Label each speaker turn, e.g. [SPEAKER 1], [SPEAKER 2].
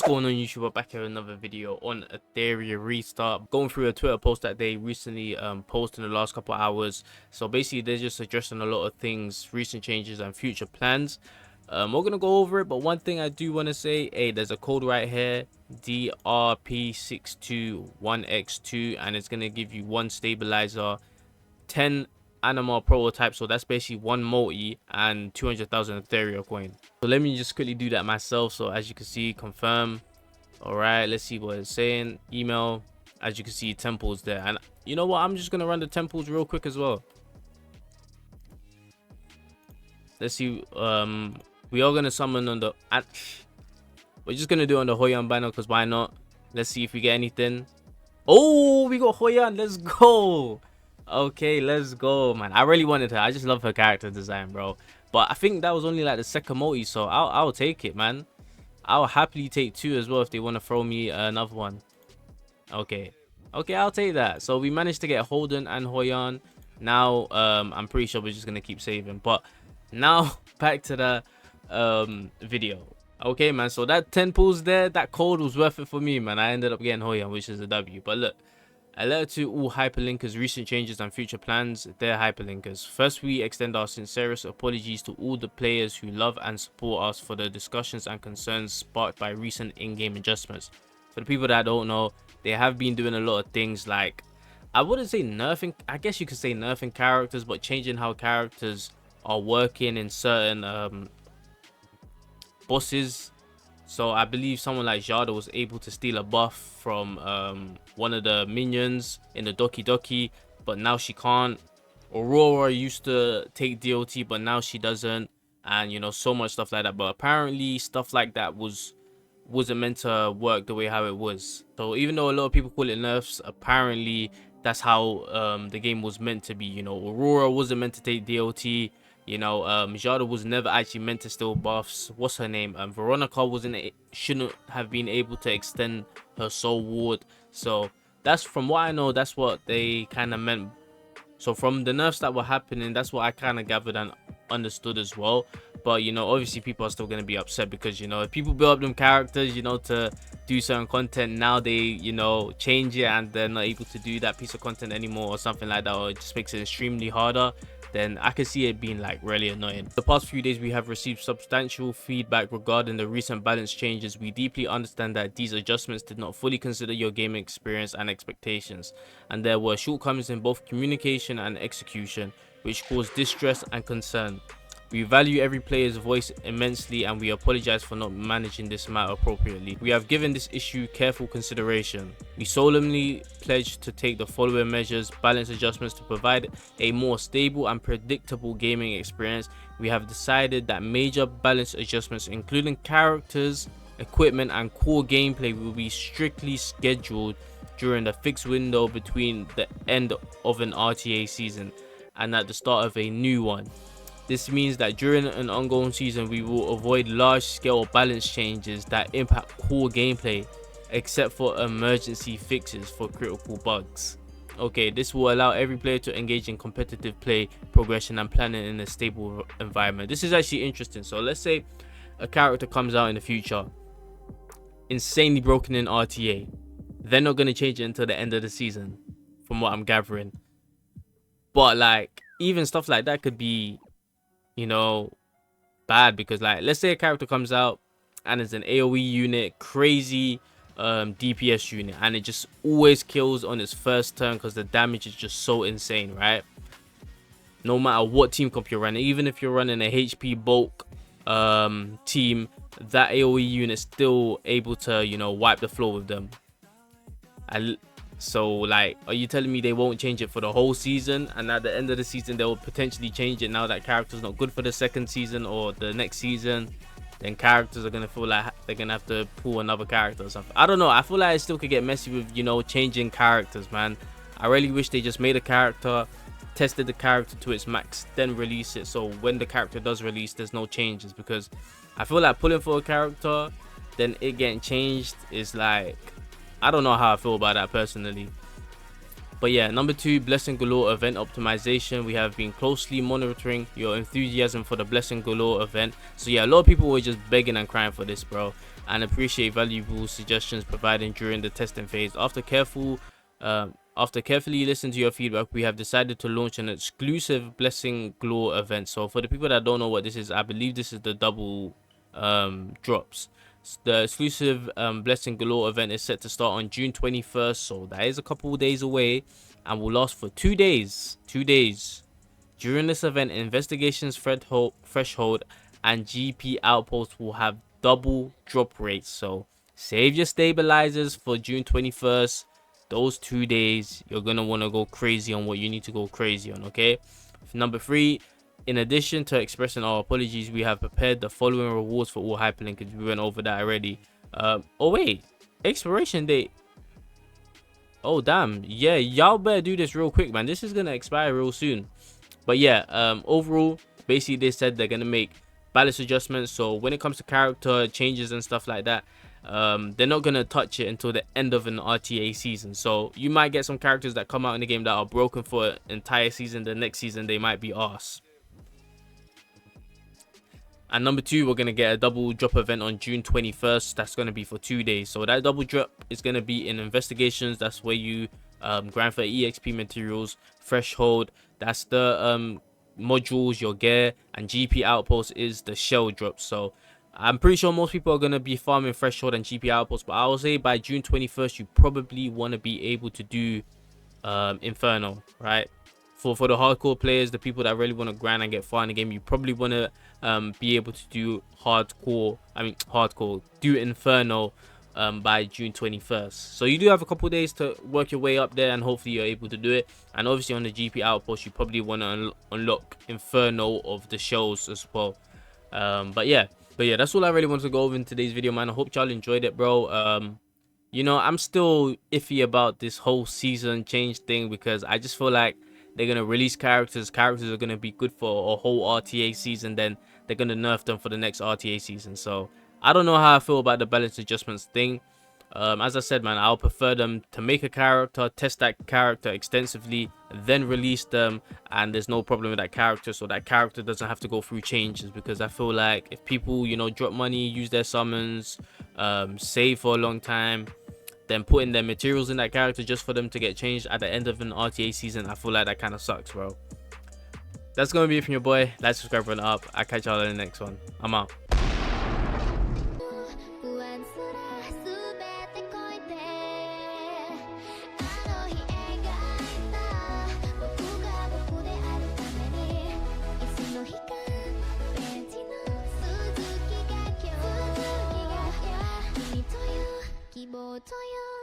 [SPEAKER 1] going on YouTube? We're back here with another video on Etheria restart. Going through a Twitter post that they recently posted in the last couple of hours. So basically they're just addressing a lot of things, recent changes and future plans. We're gonna go over it, but one thing I do want to say, hey, there's a code right here, DRP621X2, and it's gonna give you one stabilizer, 10 animal prototype, so that's basically one multi and 200,000 Etheria coin. So let me just quickly do that myself. So as you can see, confirm. All right, let's see what it's saying. Email. As you can see, temples there, and you know what, I'm just gonna run the temples real quick as well. Let's see. We are gonna summon on the, we're just gonna do it on the Hoyan banner because why not. Let's see if we get anything. Oh, we got Hoyan. Let's go. Okay, let's go, man. I really wanted her. I just love her character design, bro. But I think that was only like the second multi, so I'll take it, man. I'll happily take two as well if they want to throw me another one. Okay, I'll take that. So we managed to get Holden and Hoyan. Now I'm pretty sure we're just gonna keep saving. But now back to the video. Okay, man, so that 10 pulls there, that code was worth it for me, man. I ended up getting Hoyan, which is a W. But look, a letter to all hyperlinkers, recent changes and future plans. They're hyperlinkers. First, we extend our sincerest apologies to all the players who love and support us for the discussions and concerns sparked by recent in-game adjustments. For the people that don't know, they have been doing a lot of things like, I wouldn't say nerfing, I guess you could say nerfing characters, but changing how characters are working in certain bosses. So I believe someone like Jada was able to steal a buff from one of the minions in the Doki Doki, but now she can't. Aurora used to take DOT, but now she doesn't, and you know, so much stuff like that. But apparently stuff like that wasn't meant to work the way how it was. So even though a lot of people call it nerfs, apparently that's how the game was meant to be. You know, Aurora wasn't meant to take DOT. You know, Jada was never actually meant to steal buffs. What's her name? Veronica shouldn't have been able to extend her soul ward. So that's, from what I know, that's what they kind of meant. So from the nerfs that were happening, that's what I kind of gathered and understood as well. But you know, obviously people are still going to be upset because, you know, if people build up them characters, you know, to do certain content, now they, you know, change it and they're not able to do that piece of content anymore or something like that, or it just makes it extremely harder, then I can see it being like really annoying. The past few days we have received substantial feedback regarding the recent balance changes. We deeply understand that these adjustments did not fully consider your gaming experience and expectations, and there were shortcomings in both communication and execution which caused distress and concern. We value every player's voice immensely and we apologize for not managing this matter appropriately. We have given this issue careful consideration. We solemnly pledge to take the following measures: balance adjustments to provide a more stable and predictable gaming experience. We have decided that major balance adjustments, including characters, equipment and core gameplay, will be strictly scheduled during the fixed window between the end of an RTA season and at the start of a new one. This means that during an ongoing season, we will avoid large-scale balance changes that impact core gameplay, except for emergency fixes for critical bugs. Okay, this will allow every player to engage in competitive play, progression, and planning in a stable environment. This is actually interesting. So let's say a character comes out in the future, insanely broken in RTA. They're not going to change it until the end of the season, from what I'm gathering. But like, even stuff like that could be, you know, bad, because like, let's say a character comes out and it's an AoE unit, crazy DPS unit, and it just always kills on its first turn because the damage is just so insane, right? No matter what team comp you're running, even if you're running a HP bulk team, that AoE unit still able to, you know, wipe the floor with them. So like, are you telling me they won't change it for the whole season, and at the end of the season they will potentially change it now that character's not good for the second season or the next season? Then characters are gonna feel like they're gonna have to pull another character or something. I don't know, I feel like it still could get messy with, you know, changing characters, man. I really wish they just made a character, tested the character to its max, then release it, so when the character does release there's no changes. Because I feel like pulling for a character, then it getting changed is like, I don't know how I feel about that personally. But yeah, number 2, Blessing Galore event optimization. We have been closely monitoring your enthusiasm for the Blessing Galore event. So yeah, a lot of people were just begging and crying for this, bro, and appreciate valuable suggestions provided during the testing phase. After carefully listening to your feedback, we have decided to launch an exclusive Blessing Galore event. So for the people that don't know what this is, I believe this is the double drops. The exclusive Blessing Galore event is set to start on June 21st, so that is a couple of days away, and will last for 2 days. 2 days. During this event, investigations threshold and GP outposts will have double drop rates. So save your stabilizers for June 21st. Those 2 days, you're gonna want to go crazy on what you need to go crazy on. Okay. Number 3. In addition to expressing our apologies, we have prepared the following rewards for all hyperlinkers. We went over that already. Oh wait, expiration date. Oh damn, yeah, y'all better do this real quick, man. This is gonna expire real soon. But yeah, overall, basically they said they're gonna make balance adjustments. So when it comes to character changes and stuff like that, they're not gonna touch it until the end of an RTA season. So you might get some characters that come out in the game that are broken for an entire season. The next season they might be arse. And number 2, we're going to get a double drop event on June 21st. That's going to be for 2 days. So that double drop is going to be in investigations. That's where you grind for EXP materials. Threshold, that's the modules, your gear. And GP outpost is the shell drop. So I'm pretty sure most people are going to be farming Threshold and GP outpost. But I will say by June 21st, you probably want to be able to do Inferno, right? For the hardcore players, the people that really want to grind and get far in the game, you probably want to be able to do do Inferno by June 21st. So you do have a couple days to work your way up there, and hopefully you're able to do it. And obviously on the GP outpost, you probably want to unlock Inferno of the shells as well. But yeah, that's all I really wanted to go over in today's video, man. I hope y'all enjoyed it, bro. You know, I'm still iffy about this whole season change thing, because I just feel like they're going to release characters are going to be good for a whole RTA season, then they're going to nerf them for the next RTA season. So I don't know how I feel about the balance adjustments thing. As I said, man, I'll prefer them to make a character, test that character extensively, then release them, and there's no problem with that character, so that character doesn't have to go through changes. Because I feel like if people, you know, drop money, use their summons, save for a long time, then putting their materials in that character just for them to get changed at the end of an RTA season, I feel like that kind of sucks, bro. That's gonna be it from your boy. Like, subscribe, run up. I'll catch y'all in the next one. I'm out.
[SPEAKER 2] to you